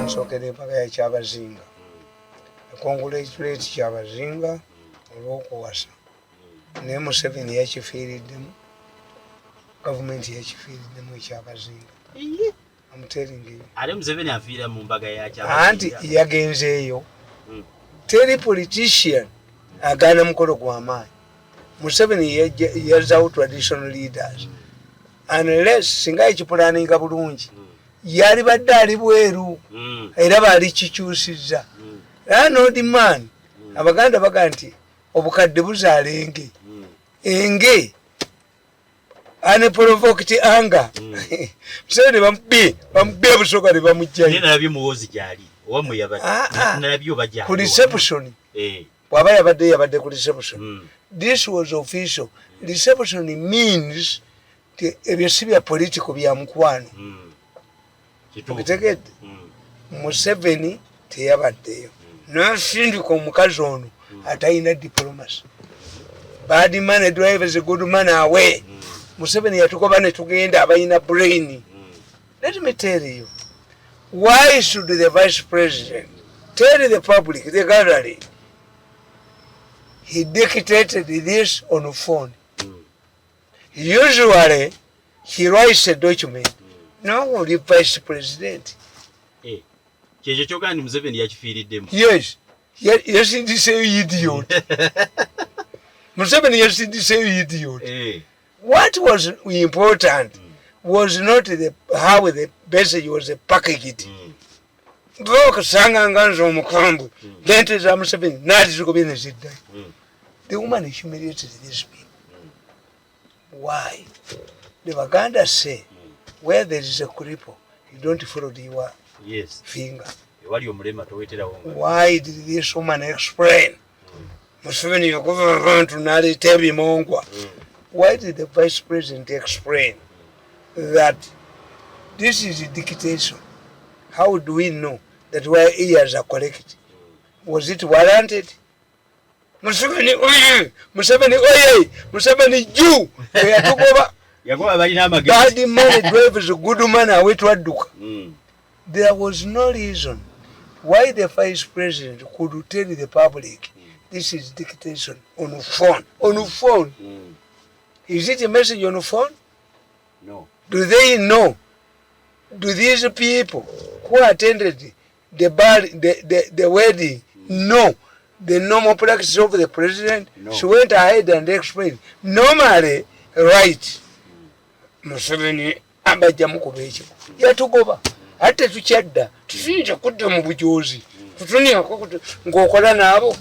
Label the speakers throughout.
Speaker 1: kansokera empaka ya Kyabazinga. Congratulate Kyabazinga olw'okuwasa. Naye Museveni yakifiiriddemu, gavumenti yakifiiriddemu ekyabazinga. I'm telling you.
Speaker 2: Ate Museveni afiira mu mbaga ya Kyabazinga.
Speaker 1: Anti yagenzeeyo. Teri politician agaana mukolo gw'amaanyi. Museveni yazaawo traditional leaders. Unless singa ekipulaninga bulungi. Yali badde ali bweru. Era baali kikyusizza. N'odi man. Abaganda baga nti obukadde buzaala enge. Enge. Unprovoked anger. Museveni bamubbe Busoga ne bamugjayo.
Speaker 2: Nina nabyo muwozi gyali. Owamu yabadde. Nabyo bajja.
Speaker 1: Ku reception. Bw'aba yabadde ku reception. This was official. Reception means ebyo si bya political bya mukwano. Okitegedde? Museveni teyabaddeyo. Nasindika omukazi ono atalina diplomacy. Bad man drives a good man away. Museveni yatugoba ne tugenda abalina brain. Let me tell you, why should the vice president tell the public, the gallery, he dictated this on the phone? Usually, he writes a document. No, the vice president. Yes. Yes, it is an idiot. Museveni, yes, it is an idiot. What was important was not how the message was packaged. The woman humiliated these people. Why? The Baganda say, where there is a cripple, you don't follow the finger. Why did this woman explain? Museveni, you're going to narrate every mongwa. Why did the vice president explain that this is a dictation? How do we know that our ears are correct? Was it warranted? Museveni, oye! Museveni, oye! Museveni, Jew! Bad man drives a good man away to Aduka. There was no reason why the vice president could tell the public this is dictation on the phone. On the phone. Is it a message on the phone?
Speaker 2: No.
Speaker 1: Do they know? Do these people who attended the wedding know the normal practice of the president?
Speaker 2: No.
Speaker 1: She went ahead and explained. Normally, right. Museveni abajja mukubeeki. Yatugoba. Ate tukyadda. Tusinja kudda mu bujozi. Tutunia ng'okola nabo.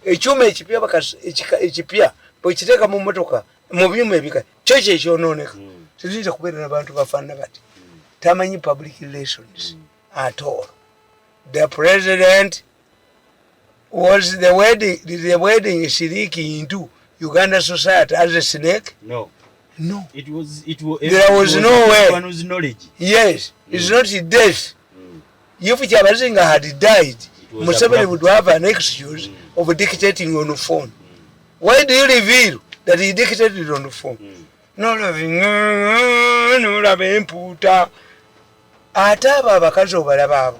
Speaker 1: Ekyuma ekipya bwekiteeka mu mmotoka mu byuma ebika kyo kyekyonooneka. Tuzinza kubeera n'abantu bafaanana bati. Tamanyi public relations at all. The president was the wedding shiriki into Uganda society as a snake?
Speaker 2: No.
Speaker 1: No.
Speaker 2: There
Speaker 1: was no way.
Speaker 2: One was knowledge.
Speaker 1: Yes. It's not death. If Kyabazinga had died, Museveni would have an excuse of dictating on the phone. Why do you reveal that he dictated on the phone? No loving puta. Ataba abakazi obalaba abo.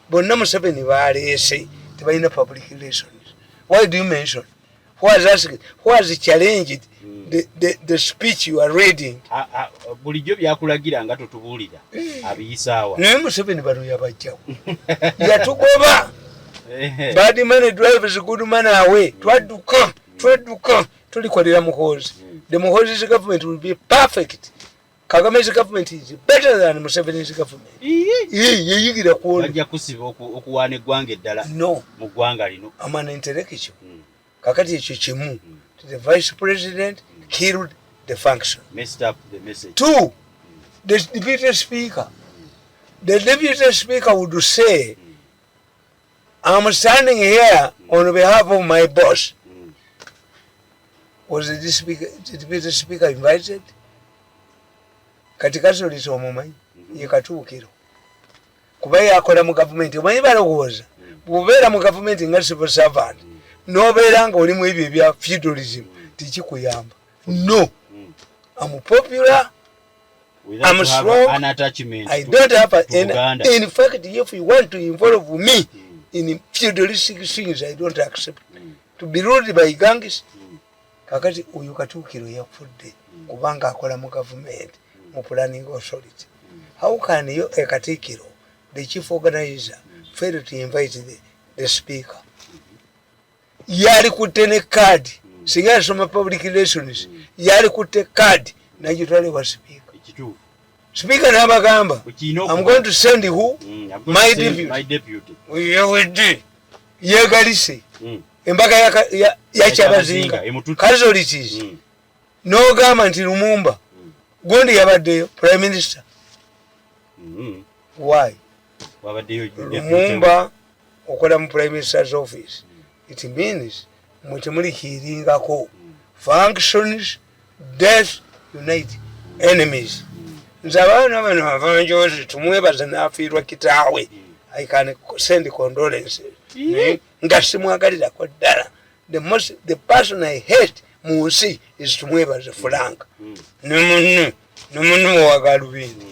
Speaker 1: Bonna Museveni baleese tebalina public relations. Why do you mention? Who has challenged the speech you are reading?
Speaker 2: Bulijjo byakulagira nga totubuulira abiyisaawa.
Speaker 1: Naye Museveni bano yabajjawo. Yatugoba. Bad man drives a good man away. Twadduka. Tulikolera Muhoozi. The Muhoozi's government will be perfect. Kagame's government is better than Museveni's government. Yeyigira kuola.
Speaker 2: Bajja kusiba okuwaana eggwanga eddala.
Speaker 1: No.
Speaker 2: Mu ggwanga lino.
Speaker 1: I'm an intellectual. Kakati ekyo kimu. The vice president killed the function.
Speaker 2: Messed up the message. 2.
Speaker 1: The deputy speaker. The deputy speaker would say, I'm standing here on behalf of my boss. Was the deputy speaker invited? Katika solito omumanyi yekatuukiro. Kuba yakola mu government omanyi balowooza. Bw'obeera mu government nga civil servant n'obeera nga oli mu ebyo ebya feudalism tikikuyamba. No. I'm popular. I'm strong.
Speaker 2: An attachment.
Speaker 1: I don't have in fact, if you want to involve me in feudalistic things, I don't accept. To be ruled by gangs, kakati uyu Katukiro yafudde kubanga akola mu government mu planning authority. How can you a Katukiro, the chief organizer, fail to invite the speaker? Yali kutte card, singa soma public relations, yali kutte card na jitwale wa speaker. Speaker n'abagamba, I'm going to send who? My deputy. Yegalise. Embaga ya Kyabazinga. Casualties. No government in Lumumba. Gondi yabaddeyo Prime Minister. Why? Lumumba okola mu Prime Minister's office. It means mutemuli hiringako. Functions, death, unite enemies. Nzabana bano avanjozi tumwebaza n'afiirwa kitaawe. I can send condolences. Nga simwagalira ko ddala. The person I hate mu nsi is tumwebaza Frank. N'omunno wa Lubindi.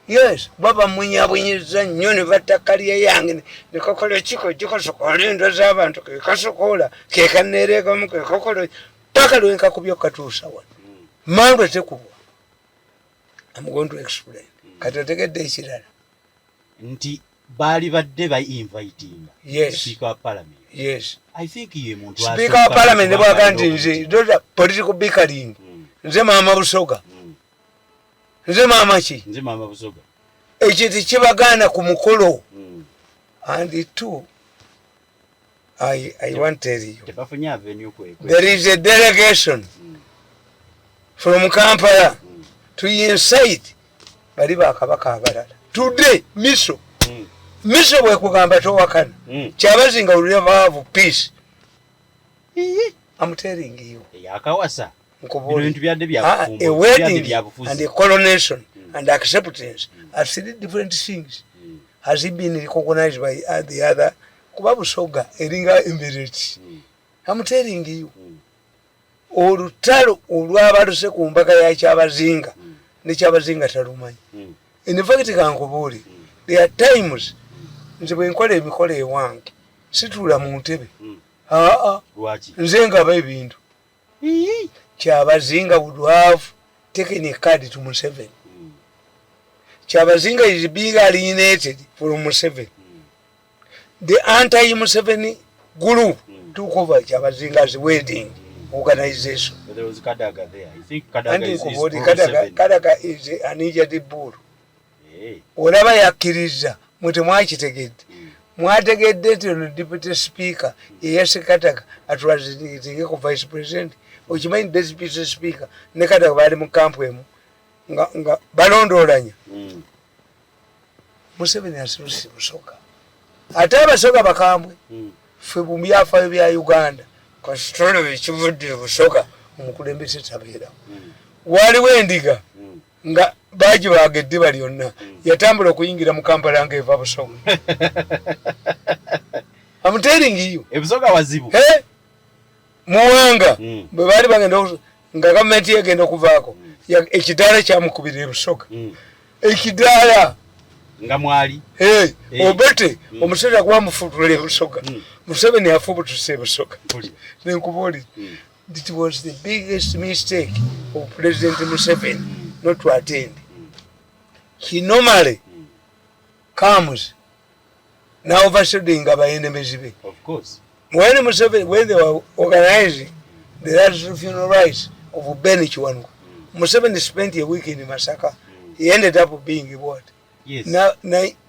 Speaker 1: Yes, baba munyabunyiza nnyo ne battakalya yange ne kakola kiko gikosokola endo z'abantu ke kasokola ke kanereekamu ke kakola paka lwenka kubyo katuusa wano. Mangwe tekubwa. I'm going to explain. Katategedde ekirala.
Speaker 2: Nti bali badde by inviting.
Speaker 1: Yes.
Speaker 2: Speaker of Parliament.
Speaker 1: Yes.
Speaker 2: I think ye muntu
Speaker 1: Speaker of Parliament nebo aganti nze those political bickering. Nze mama Busoga. Nze mama ki?
Speaker 2: Nze mama Busoga.
Speaker 1: Ekiti kibagana ku mukolo. And two, I want to tell you.
Speaker 2: Tebafunya avenue kwe.
Speaker 1: There is a delegation from Kampala to incite bali bakabaka abalala. Today, M.I.S.O. M.I.S.O bwe kugamba towakana. Kyabazinga will never have peace. I'm telling you.
Speaker 2: Yakawasa.
Speaker 1: A wedding and a coronation and acceptance are three different things. Has it been recognized by the other? Kuba Busoga, Eringa Emirate. I'm telling you. Olutalo olwabaluse ku mbaga ya Kyabazinga ne Kyabazinga talumanyi. In fact kankubuli, there are times nze bwe nkola emikolo ewange situla mu ntebe.
Speaker 2: Lwaki?
Speaker 1: Nze ngaba ebintu. Kyabazinga would have taken a card to Museveni. Kyabazinga is being alienated from Museveni. The anti-Museveni group took over Kyabazinga's wedding organization.
Speaker 2: But there was Kadaga there. I think Kadaga is
Speaker 1: Kadaga is an injured bull. Olaba yakkiriza muti mwakitegedde. Mwategedde nti ono deputy speaker yeyase Kadaga atulazitinge ku vice president. Okimanyi deputy speaker ne Kadaga bali mu kampu emu nga balondoolanya. Museveni asulusi Busoga. Ate Abasoga bakambwe. Ffe mu byafaayo bya Uganda. Kasitolo ekivudde Busoga omukulembeze tabeerawo. Waliwo endiga nga baagibaaga eddiba lyonna yatambula okuyingira mu Kampala ng'eva Busoga. I'm telling you.
Speaker 2: Busoga wazibu.
Speaker 1: Muwanga bwe baali bagenda nga gavumenti yegenda okuvaako ekidaala kyamukubira Busoga. Ekidaala
Speaker 2: nga mwali
Speaker 1: obete omusajja gwamufutula Busoga. Museveni afubutuse Busoga. Nenkubuli. It was the biggest mistake of President Museveni not to attend. He normally comes now overshadowing our enemies.
Speaker 2: Of course.
Speaker 1: When they were organizing the last funeral rites of Ben Chiwanu, Museveni spent a week in Masaka. He ended up being what?
Speaker 2: Yes.
Speaker 1: Now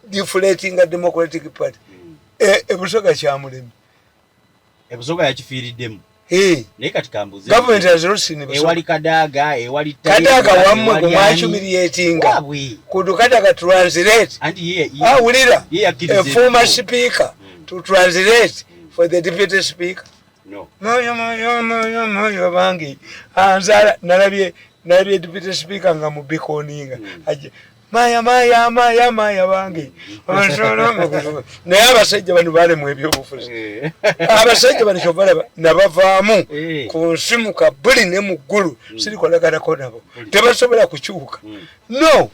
Speaker 1: deflating a Democratic Party. Busoga kyamulemi.
Speaker 2: Busoga yakifiiriddemu. Naye kati kambuze.
Speaker 1: Government has not seen Busoga.
Speaker 2: Ewali Kadaga, ewali
Speaker 1: Kadaga wamwe kumwahumiliatinga. Kudu Kadaga translate.
Speaker 2: And here.
Speaker 1: Awulira. A former speaker to translate for the deputy speaker.
Speaker 2: No.
Speaker 1: Moyo bangi. Anzala nalabye deputy speaker nga mubikoninga. maya bange naye abasajja bano balemu ebyobufuzi abasajja bano kyobalaba nabavaamu ku nsimu ka buli ne mu ggulu sirikolaganako nabo tebasobola kukyuka no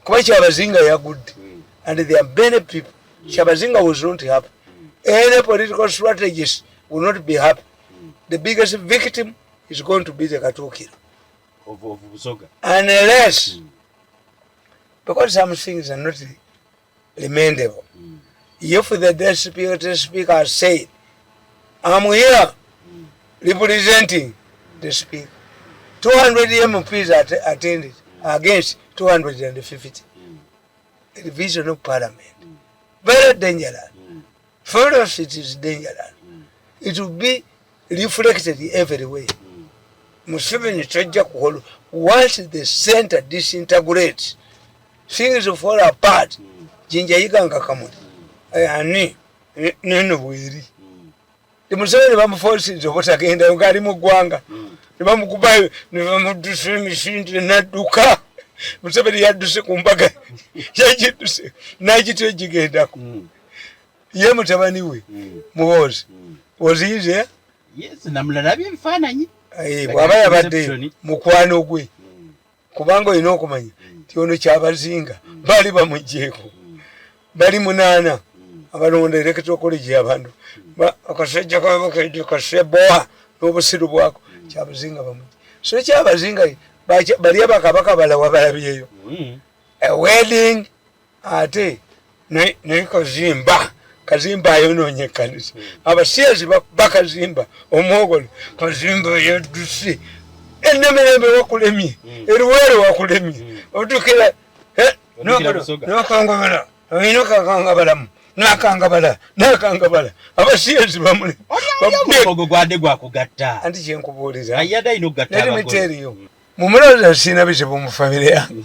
Speaker 1: kuba Kyabazinga yagudde and there are many people Kyabazinga was not happy. Any political strategist will not be happy. The biggest victim is going to be the Katukiro
Speaker 2: of Busoga.
Speaker 1: Unless, because some things are not remendable. If the deputy speaker said, I'm here representing the speaker, 200 MPs attended against 250. A division of parliament. Very dangerous. For us, it is dangerous. It will be reflected everywhere. Museveni Chajja Kuholo, once the center disintegrates, things fall apart. Jinja Yiganga Kamut. Ani, Nino Wiri. The Museveni Bamu forces of what again, the Ugarimu Guanga, the Bamu Kubai, the Bamu Dushimi, the Naduka. Museveni had to say Embaga. Yaji to say Najito Jigendaku. Yemutabaniwe was he there?
Speaker 2: Yes, namulabi mfananyi.
Speaker 1: Bwaba yabadde mukwano gwe. Kubanga ino okumanya tiono Kyabazinga bali bamujjeeko. Bali munana abalonda electoral college abantu. Akasajja kabakedde kaseboa n'obusiru bwako Kyabazinga bamujje. So Kyabazinga bali abakabaka balawa balabyeyo. A wedding ate ne Kazimba. Kazimba ayononye kanisa. Abasiyazi bakazimba omwogolo Kazimba yadusi. Ennemerembe wakulemye. Eruwero wakulemye. Otukira nakangabala. Nakangabala. Nakangabala. Abasiyazi bamule.
Speaker 2: Ogo gwade gwakugatta.
Speaker 1: Anti kyenkubuuliza.
Speaker 2: Ayada ino gatta.
Speaker 1: Let me tell you. Mumuloza sina bizibu mu family yange.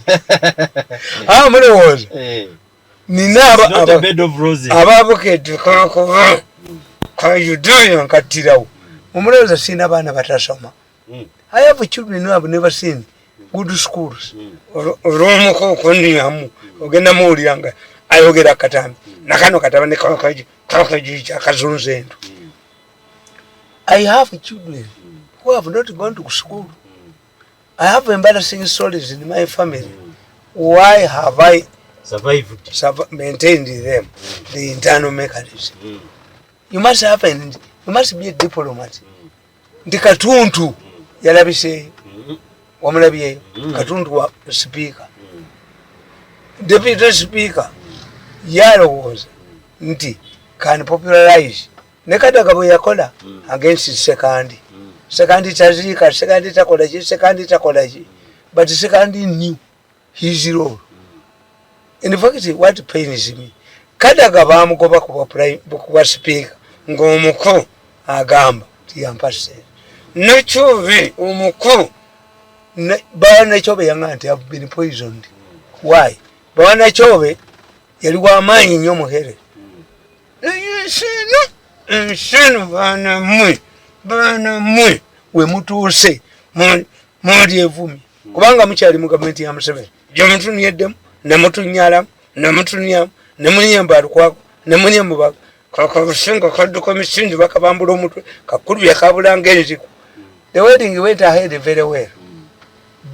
Speaker 1: Mulowooza. Nina ababukedde kayudoyo nkatirawo mumuloza sina baana batasoma. I have children who have never seen good schools. Olw'omuko okunyamu ogenda muwuliranga ayogera katambi nakano katabane kakaji kyakazunza ento. I have children who have not gone to school. I have embarrassing stories in my family. Why have I maintained them, the internal mechanism? You must have you must be a diplomat. The Katuntu yalabise wamulabye Katuntu wa speaker. Deputy speaker yalowooza nti can popularize nekadaga bwe yakola against second tazika second takola ki but second knew his role. In fact, what pains me, Kadaga bamugoba kuba speaker ng'omuko agamba tiyampase nekyove omuko bawana kyobe yanga nti have been poisoned. Why? Bawana kyobe yali w'amaanyi nnyo muhere. Ensino baana mwe we mutuuse muli evumi kubanga mukyali mu gavumenti ya Museveni gye mutunyeddemu nemutunyalamu nemutunyamu nemunyemba alukwako nemunyemubaga kakabusinga kadduka misindi bakabambula omutwe kakulu yakabulanga enziku. The wedding went ahead very well,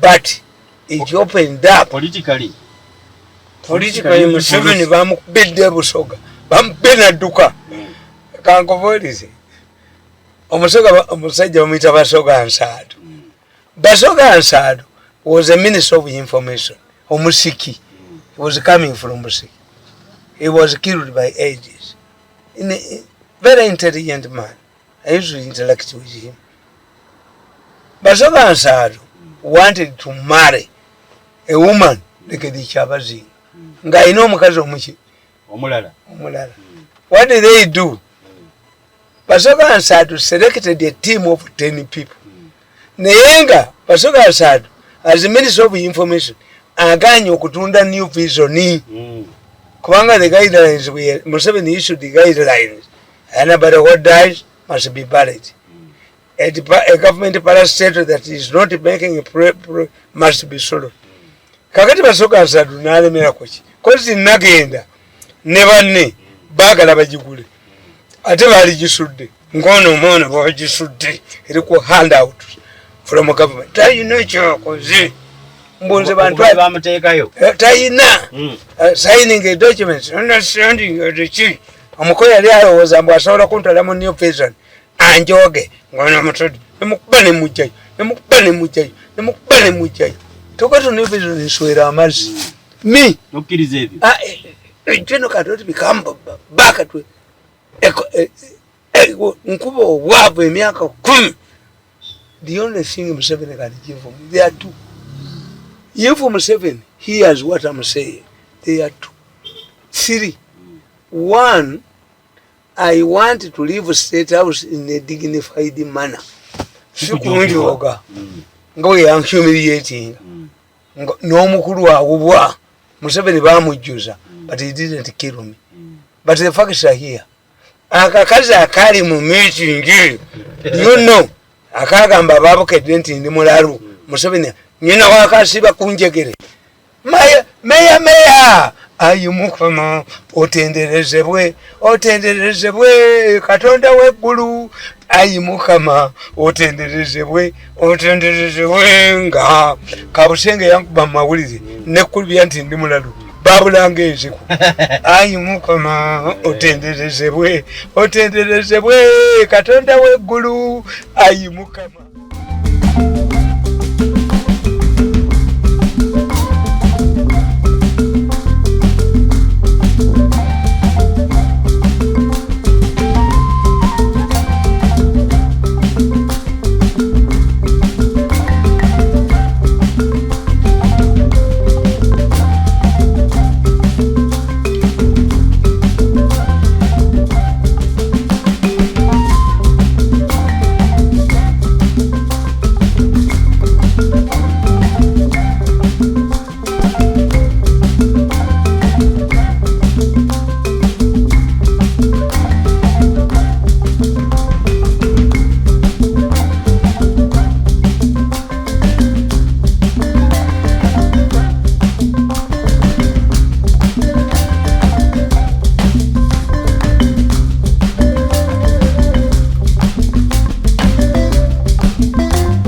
Speaker 1: but it opened up politically. Museveni bamukubidde Busoga bamubbe nadduka. Kankovoolize omusajja bamuyita Basoga Nsaado. Basoga Nsaado was a minister of information. Omusiki. He was coming from Musiki. He was killed by ages. A very intelligent man. I used to interact with him. Basoga Nsaado wanted to marry a woman like the Kyabazinga. Nga ino omukazi omuki omulala. What did they do? Basoga Nsaado selected a team of 10 people. Nayenga Basoga Nsaado as the Minister of Information aganye okutunda new vision. Kubanga the guidelines were Museveni issued the guidelines. Anybody who dies must be buried. A government parastatal that is not making a must be sold. kakati Busoga asatu nalemera kuki kozi nagenda ne banne baagala bagigule ate baali gisudde ngono mwono bagisudde eri ku handout from government tayina ekyakoze mbunze bantu
Speaker 2: bamuteekayo
Speaker 1: tayina signing a document understanding the chi omukozi yali alowooza mbu asobola kuntwala mu new prison anjoge ngono mutodi nemukuba nemujjayo nemukuba nemujjayo nemukuba nemujjayo tokato new prison nswera amazzi mi
Speaker 2: okkiriza ebyo
Speaker 1: kino katoti bikamba baka twe nkuba obwavu emyaka 10. The only thing Museveni can give him, there are two. If Museveni hears what I'm saying, there are two. 3. 1, I want to leave State House in a dignified manner. Sikunjoga. Ngo ya humiliating. No mukuru awubwa. Museveni bamujjuza, but he didn't kill me. But the facts are here. Akakaza akali mu meeting. You know. Akagamba babukedde nti ndi mulalu Museveni nyina wakasiba kunjegere meya ayimukama otenderezebwe Katonda w'eggulu ayimukama otenderezebwe nga Kabusenge yankuba Amawulire nekulubya nti ndi mulalu babulanga enziku ayimukama otenderezebwe Katonda w'eggulu ayimukama